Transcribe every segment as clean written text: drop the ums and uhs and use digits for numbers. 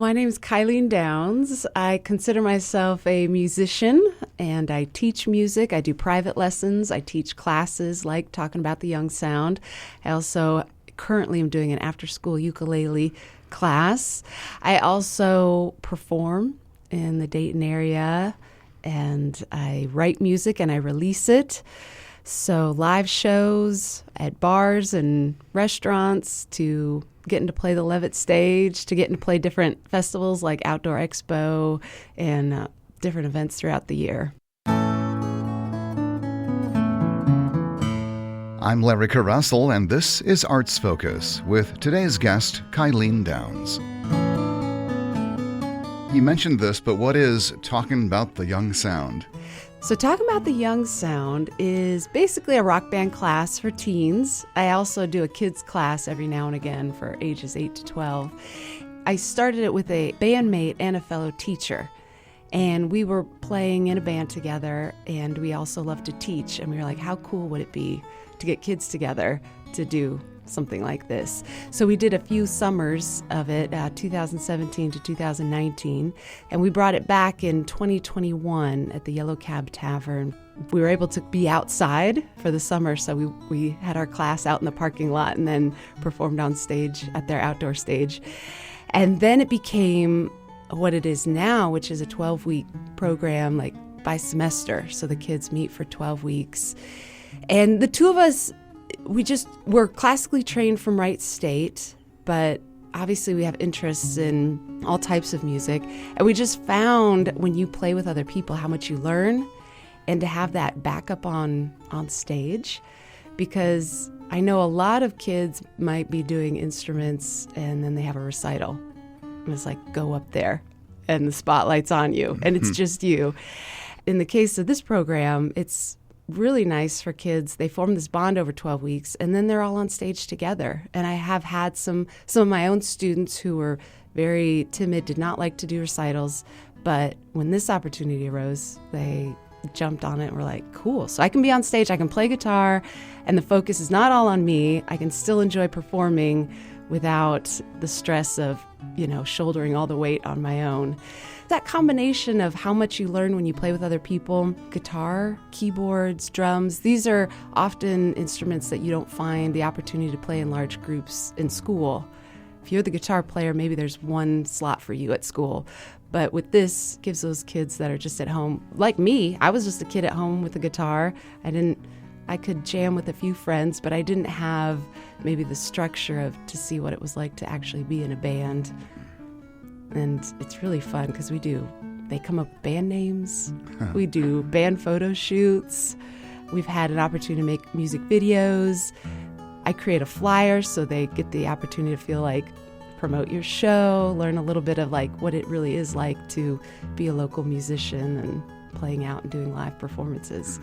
My name is Kyleen Downes. I consider myself a musician, and I teach music. I do private lessons. I teach classes like Talking About the Young Sound. I also currently am doing an after-school ukulele class. I also perform in the Dayton area, and I write music and I release it. So live shows at bars and restaurants, to getting to play the Levitt stage, to getting to play different festivals like Outdoor Expo and different events throughout the year. I'm Larry Coressel, and this is Arts Focus with today's guest, Kyleen Downes. You mentioned this, but what is Talking About the Young Sound? So Talking About the Young Sound is basically a rock band class for teens. I also do a kids class every now and again for ages 8 to 12. I started it with a bandmate and a fellow teacher, and we were playing in a band together, and we also love to teach, and we were like, how cool would it be to get kids together to do something like this? So we did a few summers of it, 2017 to 2019, and we brought it back in 2021 at the Yellow Cab Tavern. We were able to be outside for the summer, so we had our class out in the parking lot and then performed on stage at their outdoor stage. And then it became what it is now, which is a 12-week program, like by semester. So the kids meet for 12 weeks. And the two of us, we're classically trained from Wright State, but obviously we have interests in all types of music. And we just found when you play with other people how much you learn, and to have that backup on stage, because I know a lot of kids might be doing instruments and then they have a recital. And it's like, go up there and the spotlight's on you and it's just you. In the case of this program, it's really nice for kids. They form this bond over 12 weeks, and then they're all on stage together. And I have had some of my own students who were very timid, did not like to do recitals, but when this opportunity arose, they jumped on it and were like, cool. So I can be on stage, I can play guitar, and the focus is not all on me. I can still enjoy performing without the stress of, shouldering all the weight on my own. That combination of how much you learn when you play with other people, guitar, keyboards, drums, these are often instruments that you don't find the opportunity to play in large groups in school. If you're the guitar player, maybe there's one slot for you at school. But with this, gives those kids that are just at home, like me, I was just a kid at home with a guitar. I could jam with a few friends, but I didn't have maybe the structure to see what it was like to actually be in a band. And it's really fun because they come up with band names. We do band photo shoots. We've had an opportunity to make music videos. I create a flyer so they get the opportunity to feel like promote your show, learn a little bit of like what it really is like to be a local musician and playing out and doing live performances.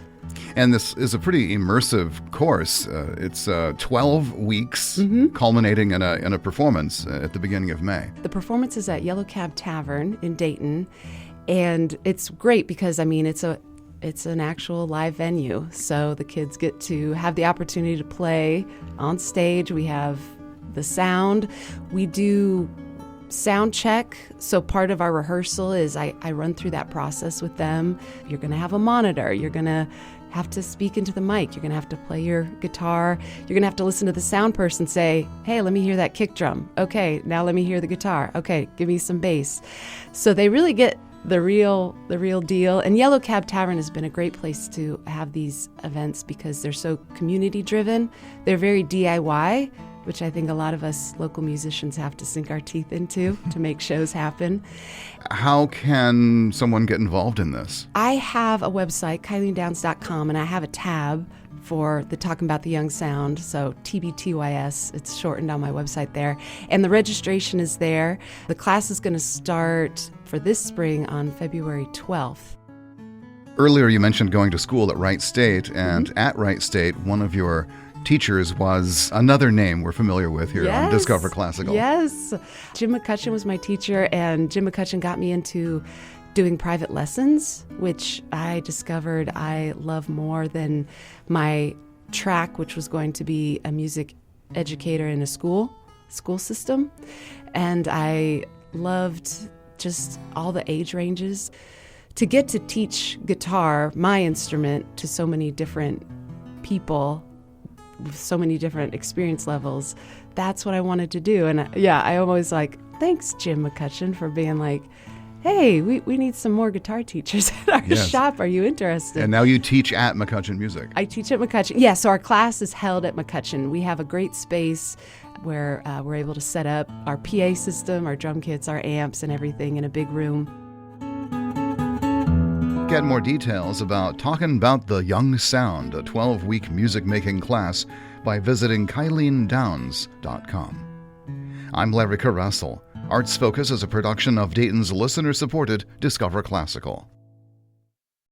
And this is a pretty immersive course. It's 12 weeks, culminating in a performance at the beginning of May. The performance is at Yellow Cab Tavern in Dayton, and it's great because it's an actual live venue. So the kids get to have the opportunity to play on stage. We have the sound. We do sound check. So part of our rehearsal is I run through that process with them. You're going to have a monitor. You're going to have to speak into the mic. You're going to have to play your guitar. You're going to have to listen to the sound person say, hey, let me hear that kick drum. Okay, now let me hear the guitar. Okay, give me some bass. So they really get the real deal. And Yellow Cab Tavern has been a great place to have these events because they're so community driven. They're very DIY, which I think a lot of us local musicians have to sink our teeth into to make shows happen. How can someone get involved in this? I have a website, KyleenDownes.com, and I have a tab for the Talking About the Young Sound, so TBTYS, it's shortened on my website there. And the registration is there. The class is going to start for this spring on February 12th. Earlier you mentioned going to school at Wright State, and at Wright State, one of your teachers was another name we're familiar with here on Discover Classical. Yes. Jim McCutcheon was my teacher, and Jim McCutcheon got me into doing private lessons, which I discovered I love more than my track, which was going to be a music educator in a school system. And I loved just all the age ranges. To get to teach guitar, my instrument, to so many different people with so many different experience levels, that's what I wanted to do. And I always thanks, Jim McCutcheon, for being like, hey, we need some more guitar teachers at our shop. Are you interested? And now you teach at McCutcheon Music. I teach at McCutcheon. Yeah, so our class is held at McCutcheon. We have a great space where we're able to set up our PA system, our drum kits, our amps, and everything in a big room. Get more details about Talking Bout the Young Sound, a 12-week music-making class, by visiting KyleenDownes.com. I'm Larry Coressel. Arts Focus is a production of Dayton's listener-supported Discover Classical.